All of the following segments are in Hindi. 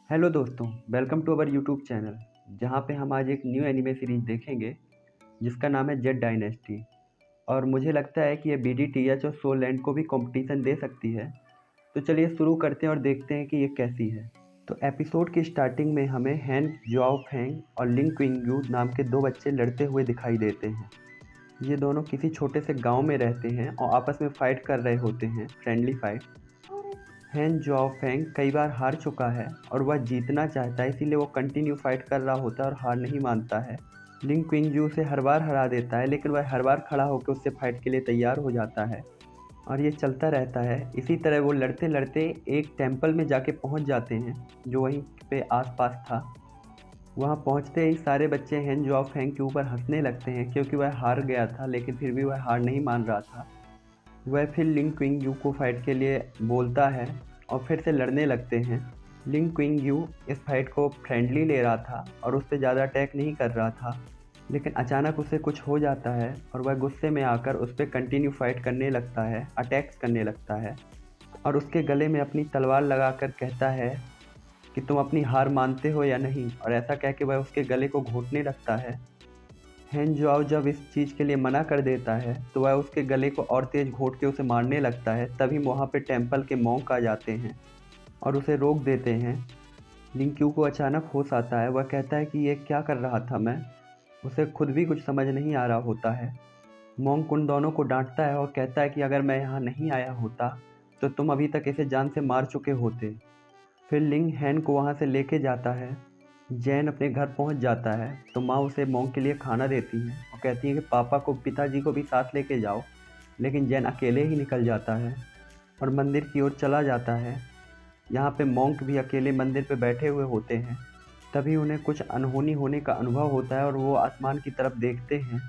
हेलो दोस्तों, welcome to our YouTube channel जहाँ पे हम आज एक न्यू एनिमे सीरीज देखेंगे जिसका नाम है जेड डायनेस्टी। और मुझे लगता है कि ये BDTH और सोल लैंड को भी कंपटीशन दे सकती है। तो चलिए शुरू करते हैं और देखते हैं कि ये कैसी है। तो एपिसोड की स्टार्टिंग में हमें हैन जुआओ फेंग और लिंग क्विंगयू नाम के दो बच्चे लड़ते हुए दिखाई देते हैं। ये दोनों किसी छोटे से गांव में रहते हैं और आपस में फाइट कर रहे होते हैं, फ्रेंडली फाइट। हैन जुआओफेंग कई बार हार चुका है और वह जीतना चाहता है, इसीलिए वो कंटिन्यू फाइट कर रहा होता है और हार नहीं मानता है। लिंग क्विंगजू उसे हर बार हरा देता है, लेकिन वह हर बार खड़ा होकर उससे फाइट के लिए तैयार हो जाता है और ये चलता रहता है। इसी तरह वो लड़ते लड़ते एक टेम्पल में जाके पहुंच जाते हैं जो वहीं पे आसपास था। वहां पहुंचते ही सारे बच्चे हैन जुआओफेंग के ऊपर हंसने लगते हैं क्योंकि वह हार गया था, लेकिन फिर भी वह हार नहीं मान रहा था। वह फिर लिंग क्विंगयू को फाइट के लिए बोलता है और फिर से लड़ने लगते हैं। लिंग क्विंगयू इस फाइट को फ्रेंडली ले रहा था और उस पर ज़्यादा अटैक नहीं कर रहा था, लेकिन अचानक उसे कुछ हो जाता है और वह गुस्से में आकर उस पर कंटिन्यू फाइट करने लगता है, अटैक्स करने लगता है और उसके गले में अपनी तलवार लगाकर कहता है कि तुम अपनी हार मानते हो या नहीं, और ऐसा कह के वह उसके गले को घोंटने लगता है। हैन जुआओ जब इस चीज़ के लिए मना कर देता है तो वह उसके गले को और तेज घोंट के उसे मारने लगता है। तभी वहाँ पे टेम्पल के मॉन्क आ जाते हैं और उसे रोक देते हैं। लिंक्यू को अचानक होश आता है, वह कहता है कि ये क्या कर रहा था मैं। उसे खुद भी कुछ समझ नहीं आ रहा होता है। मॉन्क उन दोनों को डांटता है और कहता है कि अगर मैं यहाँ नहीं आया होता तो तुम अभी तक इसे जान से मार चुके होते। फिर लिंग हैन को वहाँ से लेके जाता है। जैन अपने घर पहुँच जाता है तो माँ उसे मॉन्क के लिए खाना देती है और कहती है कि पापा को, पिताजी को भी साथ लेके जाओ, लेकिन जैन अकेले ही निकल जाता है और मंदिर की ओर चला जाता है। यहाँ पे मॉन्क भी अकेले मंदिर पे बैठे हुए होते हैं। तभी उन्हें कुछ अनहोनी होने का अनुभव होता है और वो आसमान की तरफ देखते हैं।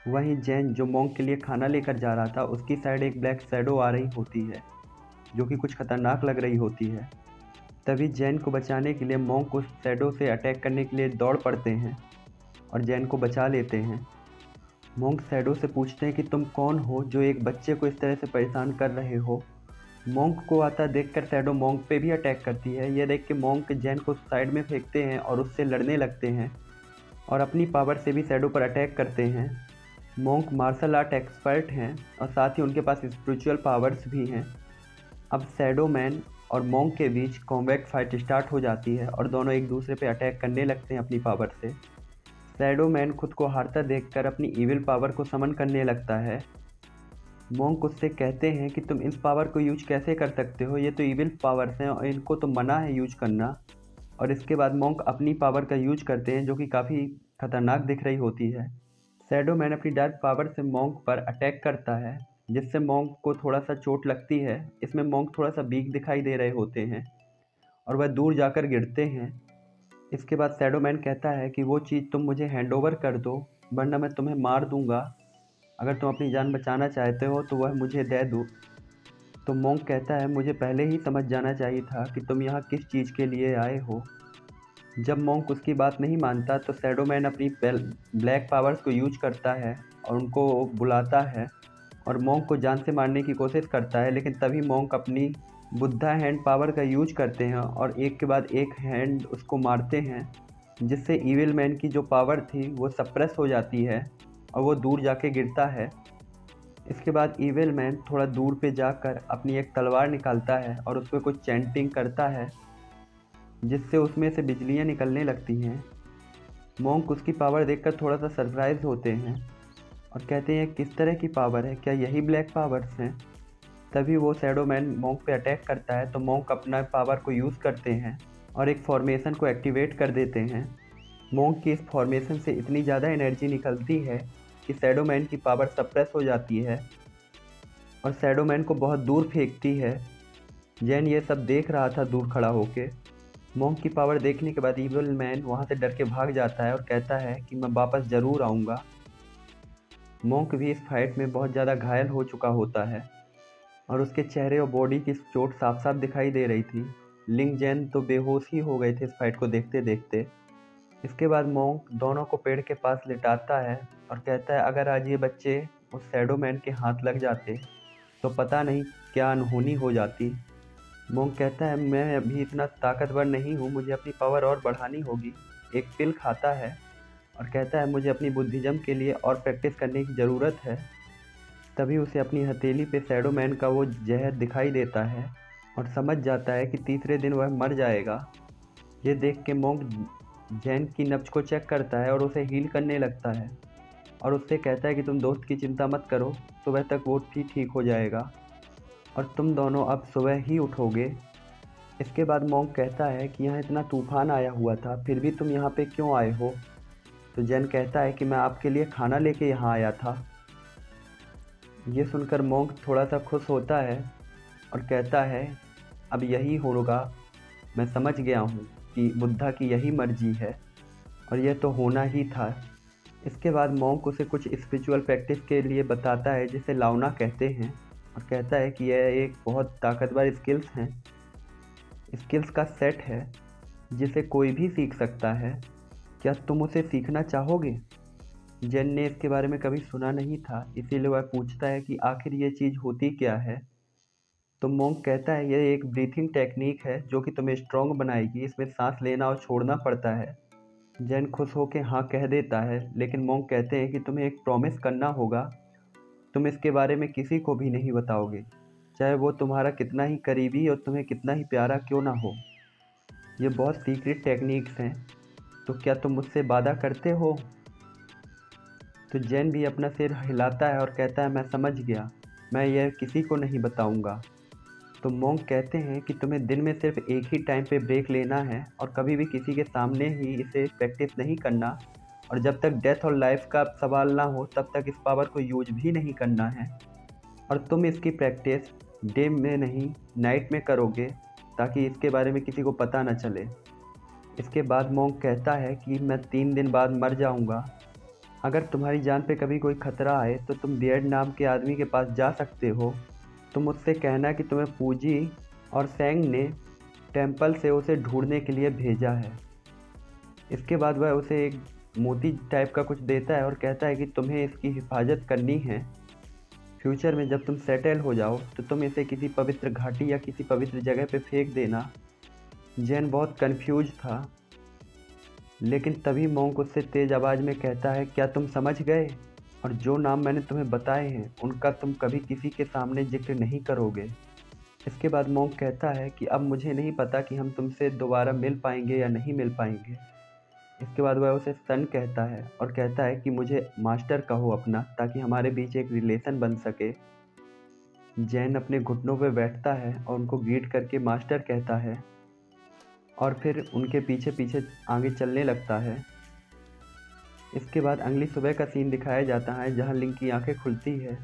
वहीं जैन जो मॉन्क के लिए खाना लेकर जा रहा था, उसकी साइड एक ब्लैक शैडो आ रही होती है जो कि कुछ खतरनाक लग रही होती है। तभी जैन को बचाने के लिए मॉन्क उस शैडो से अटैक करने के लिए दौड़ पड़ते हैं और जैन को बचा लेते हैं। मॉन्क शैडो से पूछते हैं कि तुम कौन हो जो एक बच्चे को इस तरह से परेशान कर रहे हो। मॉन्क को आता देखकर शैडो मॉन्क पे भी अटैक करती है। यह देख के मॉन्क जैन को साइड में फेंकते हैं और उससे लड़ने लगते हैं और अपनी पावर से भी शैडो पर अटैक करते हैं। मॉन्क मार्शल आर्ट एक्सपर्ट हैं और साथ ही उनके पास स्पिरिचुअल पावर्स भी हैं। अब शैडो मैन और मॉन्क के बीच कॉम्बैट फाइट स्टार्ट हो जाती है और दोनों एक दूसरे पे अटैक करने लगते हैं अपनी पावर से। शैडो मैन खुद को हारता देखकर अपनी इविल पावर को समन करने लगता है। मॉन्क उससे कहते हैं कि तुम इस पावर को यूज कैसे कर सकते हो, ये तो इविल पावर्स हैं और इनको तो मना है यूज करना। और इसके बाद मॉन्क अपनी पावर का यूज करते हैं जो कि काफ़ी खतरनाक दिख रही होती है। शैडो मैन अपनी डार्क पावर से मॉन्क पर अटैक करता है जिससे मॉन्क को थोड़ा सा चोट लगती है। इसमें मॉन्क थोड़ा सा वीक दिखाई दे रहे होते हैं और वह दूर जाकर गिरते हैं। इसके बाद शैडो मैन कहता है कि वो चीज़ तुम मुझे हैंड ओवर कर दो, वरना मैं तुम्हें मार दूंगा। अगर तुम अपनी जान बचाना चाहते हो तो वह मुझे दे दो। तो मॉन्क कहता है मुझे पहले ही समझ जाना चाहिए था कि तुम यहाँ किस चीज़ के लिए आए हो। जब मॉन्क उसकी बात नहीं मानता तो शैडो मैन अपनी ब्लैक पावर्स को यूज करता है और उनको बुलाता है और मॉन्क को जान से मारने की कोशिश करता है। लेकिन तभी मॉन्क अपनी बुद्धा हैंड पावर का यूज करते हैं और एक के बाद एक हैंड उसको मारते हैं, जिससे इविल मैन की जो पावर थी वो सप्रेस हो जाती है और वो दूर जाके गिरता है। इसके बाद इविल मैन थोड़ा दूर पे जाकर अपनी एक तलवार निकालता है और उस पर कुछ चैंटिंग करता है जिससे उसमें से बिजलियाँ निकलने लगती हैं। मॉन्क उसकी पावर देखकर थोड़ा सा सरप्राइज होते हैं और कहते हैं किस तरह की पावर है, क्या यही ब्लैक पावर्स हैं। तभी वो शैडो मैन मॉन्क पे अटैक करता है तो मॉन्क अपना पावर को यूज़ करते हैं और एक फॉर्मेशन को एक्टिवेट कर देते हैं। मॉन्क की इस फॉर्मेशन से इतनी ज़्यादा एनर्जी निकलती है कि शैडो मैन की पावर सप्रेस हो जाती है और शैडो मैन को बहुत दूर फेंकती है। जैन ये सब देख रहा था दूर खड़ा होके। मॉन्क की पावर देखने के बाद इविल मैन वहाँ से डर के भाग जाता है और कहता है कि मैं वापस ज़रूर आऊँगा। मॉन्क भी इस फाइट में बहुत ज़्यादा घायल हो चुका होता है और उसके चेहरे और बॉडी की चोट साफ साफ दिखाई दे रही थी। लिंग जैन तो बेहोश ही हो गए थे इस फाइट को देखते देखते। इसके बाद मॉन्क दोनों को पेड़ के पास लिटाता है और कहता है अगर आज ये बच्चे उस शैडो मैन के हाथ लग जाते तो पता नहीं क्या अनहोनी हो जाती। मोंग कहता है मैं अभी इतना ताकतवर नहीं हूँ, मुझे अपनी पावर और बढ़ानी होगी। एक पिल खाता है और कहता है मुझे अपनी बुद्धिज़्म के लिए और प्रैक्टिस करने की ज़रूरत है। तभी उसे अपनी हथेली पे शैडो मैन का वो जहर दिखाई देता है और समझ जाता है कि तीसरे दिन वह मर जाएगा। ये देख के मोंग जैन की नब्ज को चेक करता है और उसे हील करने लगता है और उससे कहता है कि तुम दोस्त की चिंता मत करो, सुबह तक वो भी ठीक हो जाएगा और तुम दोनों अब सुबह ही उठोगे। इसके बाद मोंग कहता है कि यहाँ इतना तूफान आया हुआ था, फिर भी तुम यहाँ पे क्यों आए हो? तो जैन कहता है कि मैं आपके लिए खाना लेके यहाँ आया था। ये सुनकर मोंग थोड़ा सा खुश होता है और कहता है अब यही होगा, मैं समझ गया हूँ कि बुद्धा की यही मर्जी है और यह तो होना ही था। इसके बाद मोंक उसे कुछ स्पिरिचुअल प्रैक्टिस के लिए बताता है जिसे लाउना कहते हैं और कहता है कि यह एक बहुत ताकतवर स्किल्स का सेट है जिसे कोई भी सीख सकता है। क्या तुम उसे सीखना चाहोगे? जेन ने इसके बारे में कभी सुना नहीं था, इसीलिए वह पूछता है कि आखिर ये चीज़ होती क्या है। तो मोंक कहता है यह एक ब्रीथिंग टेक्निक है जो कि तुम्हें स्ट्रॉन्ग बनाएगी, इसमें सांस लेना और छोड़ना पड़ता है। जैन खुश होकर हाँ कह देता है, लेकिन मोंक कहते हैं कि तुम्हें एक प्रॉमिस करना होगा, तुम इसके बारे में किसी को भी नहीं बताओगे, चाहे वो तुम्हारा कितना ही करीबी और तुम्हें कितना ही प्यारा क्यों ना हो। ये बहुत सीक्रेट टेक्निक्स हैं, तो क्या तुम मुझसे वादा करते हो? तो जैन भी अपना सिर हिलाता है और कहता है मैं समझ गया, मैं यह किसी को नहीं बताऊंगा। तो मोंक कहते हैं कि तुम्हें दिन में सिर्फ एक ही टाइम पे ब्रेक लेना है और कभी भी किसी के सामने ही इसे प्रैक्टिस नहीं करना, और जब तक डेथ और लाइफ का सवाल ना हो तब तक इस पावर को यूज भी नहीं करना है। और तुम इसकी प्रैक्टिस डे में नहीं नाइट में करोगे ताकि इसके बारे में किसी को पता न चले। इसके बाद मोंक कहता है कि मैं 3 दिन बाद मर जाऊंगा। अगर तुम्हारी जान पे कभी कोई खतरा आए तो तुम बियर्ड नाम के आदमी के पास जा सकते हो, तुम उससे कहना कि तुम्हें पूजी और सेंग ने टेंपल से उसे ढूंढने के लिए भेजा है। इसके बाद वह उसे एक मोती टाइप का कुछ देता है और कहता है कि तुम्हें इसकी हिफाजत करनी है। फ्यूचर में जब तुम सेटल हो जाओ तो तुम इसे किसी पवित्र घाटी या किसी पवित्र जगह पे फेंक देना। जैन बहुत कंफ्यूज था, लेकिन तभी मोंक उससे तेज़ आवाज़ में कहता है क्या तुम समझ गए? और जो नाम मैंने तुम्हें बताए हैं उनका तुम कभी किसी के सामने जिक्र नहीं करोगे। इसके बाद मोंक कहता है कि अब मुझे नहीं पता कि हम तुमसे दोबारा मिल पाएंगे या नहीं मिल पाएंगे। इसके बाद वह उसे सन कहता है और कहता है कि मुझे मास्टर कहो अपना, ताकि हमारे बीच एक रिलेशन बन सके। जैन अपने घुटनों पर बैठता है और उनको ग्रीट करके मास्टर कहता है और फिर उनके पीछे पीछे आगे चलने लगता है। इसके बाद अगली सुबह का सीन दिखाया जाता है जहां लिंक की आंखें खुलती है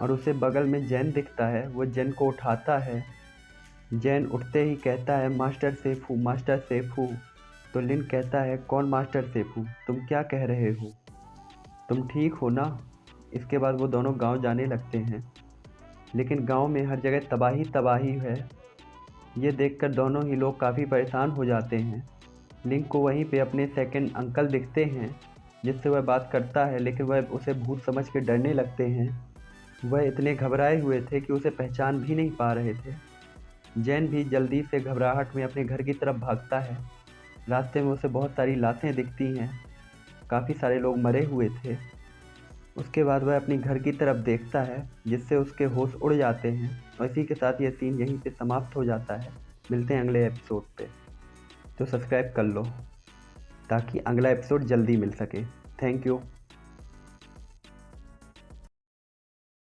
और उसे बगल में जैन दिखता है। वो जैन को उठाता है। जैन उठते ही कहता है मास्टर सेफ हूँ, मास्टर सेफ हूँ। तो लिंक कहता है कौन मास्टर सेफ हूँ, तुम क्या कह रहे हो, तुम ठीक हो ना? इसके बाद वो दोनों गांव जाने लगते हैं, लेकिन गांव में हर जगह तबाही तबाही है। ये देखकर दोनों ही लोग काफ़ी परेशान हो जाते हैं। लिंक को वहीं पे अपने सेकंड अंकल दिखते हैं जिससे वह बात करता है, लेकिन वह उसे भूत समझ के डरने लगते हैं। वह इतने घबराए हुए थे कि उसे पहचान भी नहीं पा रहे थे। जैन भी जल्दी से घबराहट में अपने घर की तरफ भागता है। रास्ते में उसे बहुत सारी लाशें दिखती हैं, काफ़ी सारे लोग मरे हुए थे। उसके बाद वह अपनी घर की तरफ देखता है जिससे उसके होश उड़ जाते हैं और इसी के साथ यह सीन यहीं पे समाप्त हो जाता है। मिलते हैं अगले एपिसोड पे, तो सब्सक्राइब कर लो ताकि अगला एपिसोड जल्दी मिल सके। Thank you.